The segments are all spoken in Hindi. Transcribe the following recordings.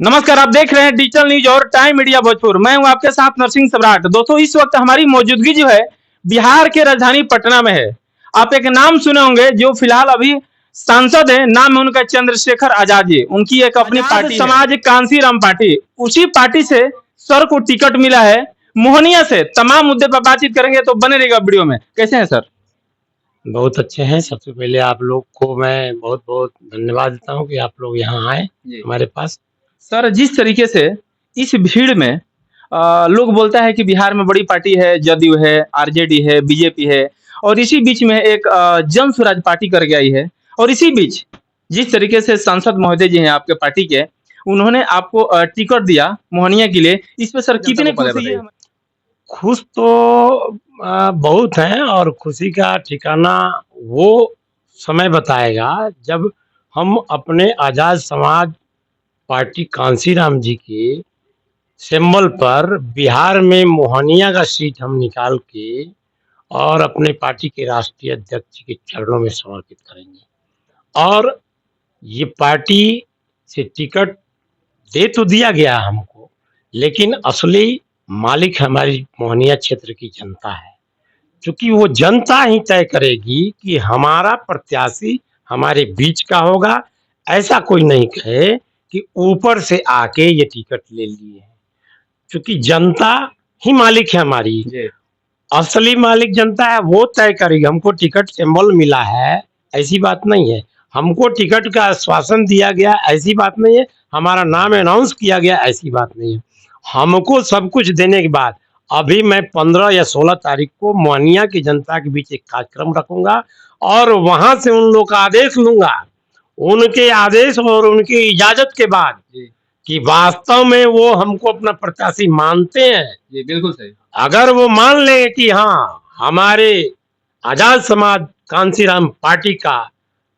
नमस्कार, आप देख रहे हैं डिजिटल न्यूज और टाइम मीडिया भोजपुर। मैं हूं आपके साथ नरसिंह सम्राट। दोस्तों, इस वक्त हमारी मौजूदगी जो है बिहार के राजधानी पटना में है। आप एक नाम सुने होंगे जो फिलहाल अभी सांसद है, नाम है उनका चंद्रशेखर आजाद जी। उनकी एक अपनी पार्टी समाज कांसीराम पार्टी, उसी पार्टी से सर को टिकट मिला है मोहनिया से। तमाम मुद्दे पर बातचीत करेंगे, तो बने रहिएगा वीडियो में। कैसे हैं सर? बहुत अच्छे हैं। सबसे पहले आप लोग को मैं बहुत-बहुत धन्यवाद देता हूँ कि आप लोग यहाँ आए हमारे पास। सर, जिस तरीके से इस भीड़ में लोग बोलता है कि बिहार में बड़ी पार्टी है, जदयू है, आरजेडी है, बीजेपी है, और इसी बीच में एक जन स्वराज पार्टी करके आई है। और इसी बीच जिस तरीके से सांसद महोदय जी हैं आपके पार्टी के, उन्होंने आपको टिकट दिया मोहनिया के लिए। इस पे सर कितने खुशी है? खुश तो बहुत हैं और खुशी का ठिकाना वो समय बताएगा जब हम अपने आज़ाद समाज पार्टी कांसीराम जी के सिंबल पर बिहार में मोहनिया का सीट हम निकाल के और अपने पार्टी के राष्ट्रीय अध्यक्ष के चरणों में समर्पित करेंगे। और ये पार्टी से टिकट दे तो दिया गया हमको, लेकिन असली मालिक हमारी मोहनिया क्षेत्र की जनता है। क्योंकि वो जनता ही तय करेगी कि हमारा प्रत्याशी हमारे बीच का होगा। ऐसा कोई नहीं कहे कि ऊपर से आके ये टिकट ले लिए हैं, क्योंकि जनता ही मालिक है हमारी। असली मालिक जनता है, वो तय करेगी। हमको टिकट सिंबल मिला है ऐसी बात नहीं है, हमको टिकट का आश्वासन दिया गया ऐसी बात नहीं है, हमारा नाम अनाउंस किया गया ऐसी बात नहीं है। हमको सब कुछ देने के बाद अभी मैं 15 या 16 तारीख को मोहनिया की जनता के बीच एक कार्यक्रम रखूंगा और वहां से उन लोग का आदेश लूंगा। उनके आदेश और उनकी इजाजत के बाद कि वास्तव में वो हमको अपना प्रत्याशी मानते हैं। जी बिल्कुल सही। अगर वो मान लें कि हाँ, हमारे आजाद समाज कांसीराम पार्टी का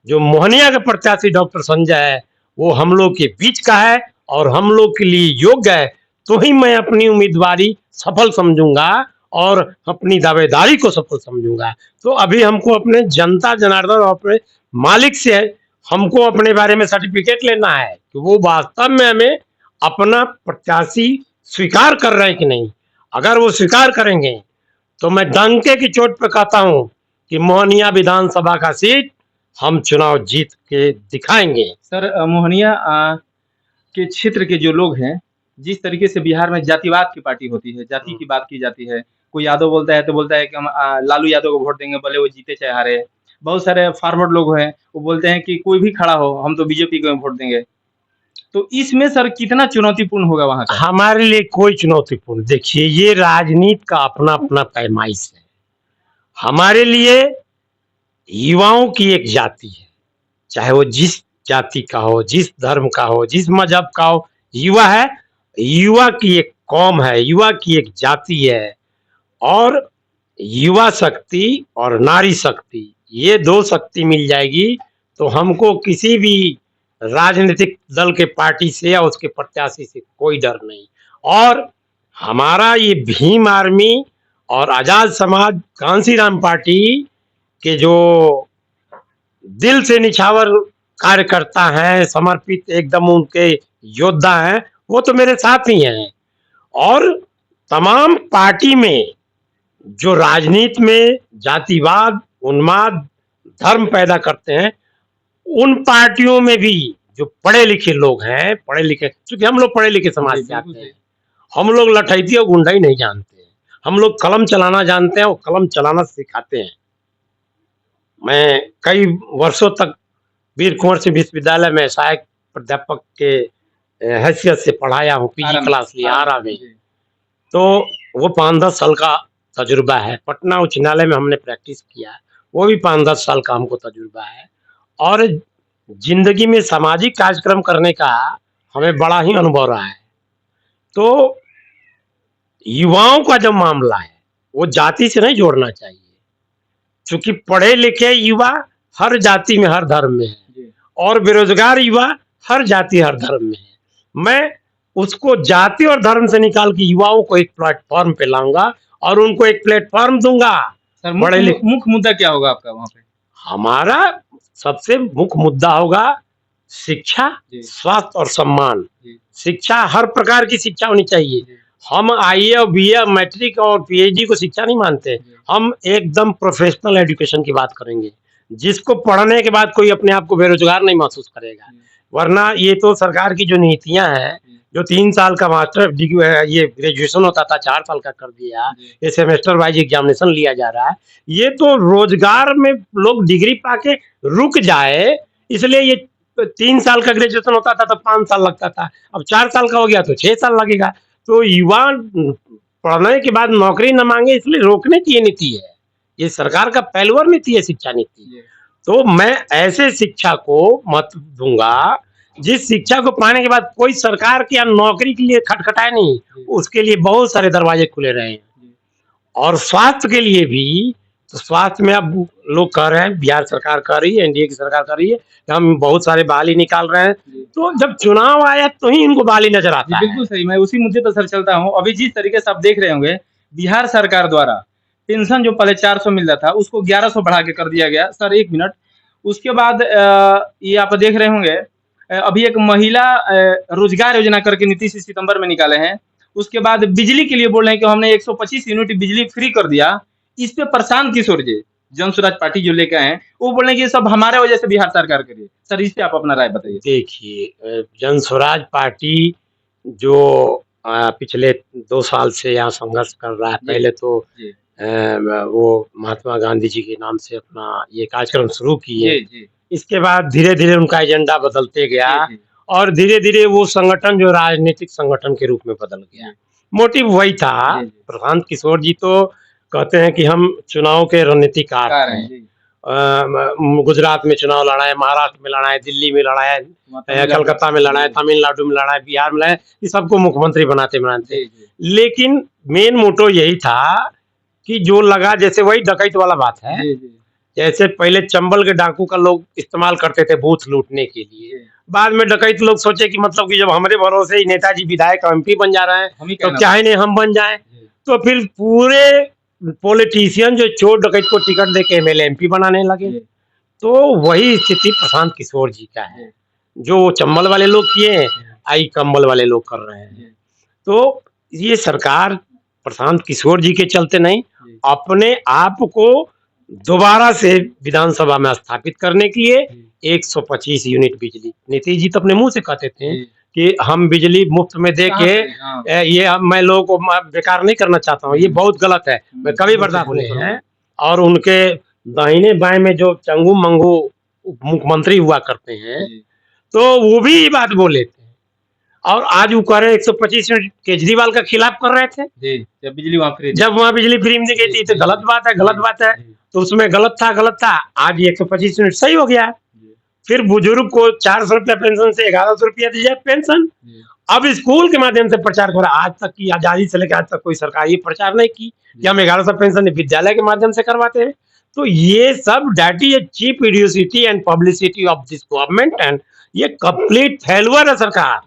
जो मोहनिया का प्रत्याशी डॉक्टर संजय है वो हम लोग के बीच का है और हम लोग के लिए योग्य है, तो ही मैं अपनी उम्मीदवारी सफल समझूंगा और अपनी दावेदारी को सफल समझूंगा। तो अभी हमको अपने जनता जनार्दन और अपने मालिक से हमको अपने बारे में सर्टिफिकेट लेना है कि वो वास्तव में हमें अपना प्रत्याशी स्वीकार कर रहे हैं कि नहीं। अगर वो स्वीकार करेंगे तो मैं डंके की चोट पर कहता हूं कि मोहनिया विधानसभा का सीट हम चुनाव जीत के दिखाएंगे। सर, मोहनिया के क्षेत्र के जो लोग हैं, जिस तरीके से बिहार में जातिवाद की पार्टी होती है, जाति की बात की जाती है। कोई यादव बोलता है तो बोलता है कि हम लालू यादव को वोट देंगे, भले वो जीते चाहे हारे। बहुत सारे फॉरवर्ड लोग हैं, वो बोलते हैं कि कोई भी खड़ा हो, हम तो बीजेपी को वोट देंगे। तो इसमें सर कितना चुनौतीपूर्ण होगा वहाँ का? हमारे लिए कोई चुनौतीपूर्ण, देखिए ये राजनीति का अपना अपना पैमाइश है। हमारे लिए युवाओं की एक जाति है, चाहे वो जिस जाति का हो, जिस धर्म का हो, जिस मजहब का हो, युवा है। युवा की एक कौम है, युवा की एक जाति है। और युवा शक्ति और नारी शक्ति, ये दो शक्ति मिल जाएगी तो हमको किसी भी राजनीतिक दल के पार्टी से या उसके प्रत्याशी से कोई डर नहीं। और हमारा ये भीम आर्मी और आजाद समाज कांसीराम पार्टी के जो दिल से निछावर कार्यकर्ता हैं, समर्पित एकदम उनके योद्धा हैं, वो तो मेरे साथ ही हैं। और तमाम पार्टी में जो राजनीति में जातिवाद, उन्माद, धर्म पैदा करते हैं, उन पार्टियों में भी जो पढ़े लिखे लोग हैं, पढ़े लिखे, क्योंकि हम लोग पढ़े लिखे समाज से आते हैं, हम लोग लठैती और गुंडा ही नहीं जानते हैं। हम लोग कलम चलाना जानते हैं और कलम चलाना सिखाते हैं। मैं कई वर्षों तक वीर कुंवर सिंह विश्वविद्यालय में सहायक प्राध्यापक के हैसियत से पढ़ाया हूँ, पीजी क्लास लिया आरा में। तो वो 5-10 साल का तजुर्बा है। पटना उच्च न्यायालय में हमने प्रैक्टिस किया, वो भी 5-10 साल का हमको तजुर्बा है। और जिंदगी में सामाजिक कार्यक्रम करने का हमें बड़ा ही अनुभव रहा है। तो युवाओं का जो मामला है वो जाति से नहीं जोड़ना चाहिए, क्योंकि पढ़े लिखे युवा हर जाति में, हर धर्म में है, और बेरोजगार युवा हर जाति हर धर्म में है। मैं उसको जाति और धर्म से निकाल के युवाओं को एक प्लेटफॉर्म पे लाऊंगा और उनको एक प्लेटफॉर्म दूंगा। सर, मुख्य मुद्दा क्या होगा आपका वहाँ पे? हमारा सबसे मुख्य मुद्दा होगा शिक्षा, जी। स्वास्थ्य और सम्मान। जी। शिक्षा, हर प्रकार की शिक्षा होनी चाहिए। जी। हम आईए, बीए, मैट्रिक और पीएचडी को शिक्षा नहीं मानते। जी। हम एकदम प्रोफेशनल एजुकेशन की बात करेंगे, जिसको पढ़ने के बाद कोई अपने आप को बेरोजगार नहीं महसूस करेगा। वरना ये तो सरकार की जो नीतियां हैं, जो 3 साल का मास्टर डिग्री ये ग्रेजुएशन होता था 4 साल का कर दिया, ये सेमेस्टर वाइज एग्जामिनेशन लिया जा रहा है। ये तो रोजगार में लोग डिग्री पाके रुक जाए, इसलिए ये 3 साल का ग्रेजुएशन होता था तो 5 साल लगता था, अब 4 साल का हो गया तो 6 साल लगेगा। तो युवा पढ़ने के बाद नौकरी न मांगे, इसलिए रोकने की ये नीति है। ये सरकार का पैलवर नीति है, शिक्षा नीति। तो मैं ऐसे शिक्षा को मत दूंगा जिस शिक्षा को पाने के बाद कोई सरकार की या नौकरी के लिए खटखटाए नहीं, उसके लिए बहुत सारे दरवाजे खुले रहे हैं। और स्वास्थ्य के लिए भी, तो स्वास्थ्य में अब लोग कह रहे हैं, बिहार सरकार कर रही है, एनडीए की सरकार कर रही है, हम बहुत सारे बहाली निकाल रहे हैं। तो जब चुनाव आया तो ही इनको बहाली नजर आता है। बिल्कुल सही, मैं उसी मुद्दे पर सर चलता हूँ। अभी जिस तरीके से आप देख रहे होंगे, बिहार सरकार द्वारा पेंशन जो पहले 400 मिलता था उसको 1100 बढ़ा के कर दिया गया। सर 1 मिनट, उसके बाद ये आप देख रहे होंगे, अभी एक महिला रोजगार योजना करके नीतीश सितंबर में निकाले हैं। उसके बाद बिजली के लिए बोल रहे हैं कि हमने 125 यूनिट बिजली फ्री कर दिया। इस पे प्रशांत किशोर जी, जन स्वराज पार्टी जो लेके आए हैं, वो बोल रहे हैं कि ये सब हमारे वजह से बिहार सरकार करी है। सर इस पे आप अपना राय बताइए। देखिए, जन स्वराज पार्टी जो पिछले 2 साल से यहाँ संघर्ष कर रहा है, पहले तो वो महात्मा गांधी जी के नाम से अपना ये कार्यक्रम शुरू किए, इसके बाद धीरे धीरे उनका एजेंडा बदलते गया और धीरे धीरे वो संगठन जो राजनीतिक संगठन के रूप में बदल गया। मोटिव वही था। प्रशांत किशोर जी तो कहते हैं कि हम चुनाव के रणनीतिकार हैं। गुजरात में चुनाव लड़ा है, महाराष्ट्र में लड़ा है, दिल्ली में लड़ा है, कलकत्ता में लड़ा है, तमिलनाडु में लड़ा है, बिहार में लड़ा है, ये सबको मुख्यमंत्री बनाते। लेकिन मेन मोटो यही था कि जो लगा, जैसे वही डकैत वाला बात है, जैसे पहले चंबल के डाकू का लोग इस्तेमाल करते थे बूथ लूटने के लिए, बाद में डकैत लोग सोचे कि मतलब कि जब हमारे भरोसे ही नेताजी विधायक एमपी बन जा रहे हैं तो क्या ही नहीं हम बन जाएं। तो फिर पूरे पॉलिटिशियन जो चोर डकैत को टिकट दे के एमएलए एमपी बनाने लगे। तो वही स्थिति प्रशांत किशोर जी का है, जो चंबल वाले लोग किए, आई कंबल वाले लोग कर रहे हैं। तो ये सरकार प्रशांत किशोर जी के चलते नहीं, अपने आप को दोबारा से विधानसभा में स्थापित करने के लिए 125 यूनिट बिजली, नीतीश जी तो अपने मुंह से कहते थे कि हम बिजली मुफ्त में दे के ये मैं लोगों को बेकार नहीं करना चाहता हूँ, ये बहुत गलत है, मैं कभी बर्दाश्त बोले हैं। और उनके दाहिने बाएं में जो चंगू मंगू मुख्यमंत्री हुआ करते हैं, तो वो भी ये बात बोले थे। और आज वो कह रहे 125 यूनिट केजरीवाल का खिलाफ कर रहे थे जब वहाँ बिजली फ्री में गई थी। तो गलत बात है, तो उसमें गलत था। आज 125 यूनिट सही हो गया। फिर बुजुर्ग को 400 रुपया पेंशन से 1100 रुपया दी जाए पेंशन। अब स्कूल के माध्यम से प्रचार कर, आज तक की आजादी से लेकर आज तक कोई सरकार ये प्रचार नहीं की कि हम 1100 पेंशन विद्यालय के माध्यम से करवाते हैं। तो ये सब that is cheap idiocy and publicity of this government, and ये कंप्लीट फेल्यूर है सरकार।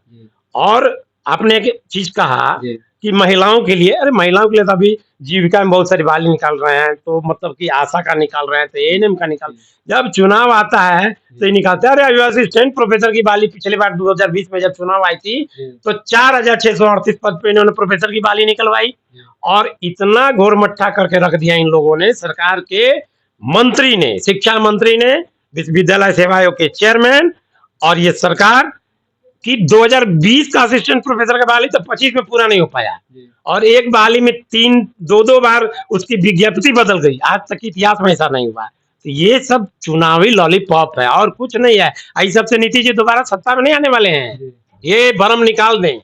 और आपने एक चीज कहा कि महिलाओं के लिए, अरे महिलाओं के लिए तो अभी जीविका में बहुत सारी बहाली निकाल रहे हैं, तो मतलब कि आशा का निकाल रहे हैं, तो एएनएम का निकाल, जब चुनाव आता है तो ये निकालते हैं। अरे असिस्टेंट प्रोफेसर की बहाली पिछली बार 2020 में जब चुनाव आई थी तो 4638 पद पे इन्होंने प्रोफेसर की बहाली निकलवाई। और इतना घोर मट्ठा करके रख दिया इन लोगों ने, सरकार के मंत्री ने, शिक्षा मंत्री ने, विश्वविद्यालय सेवा आयोग के चेयरमैन, और ये सरकार कि 2020 का असिस्टेंट प्रोफेसर का बहाली तो 25 में पूरा नहीं हो पाया, और एक बहाली में 2 बार उसकी विज्ञप्ति बदल गई। आज तक इतिहास में ऐसा नहीं हुआ। तो ये सब चुनावी लॉलीपॉप है और कुछ नहीं है। इस सबसे नीतीश जी दोबारा सत्ता में नहीं आने वाले हैं, ये भरम निकाल दें।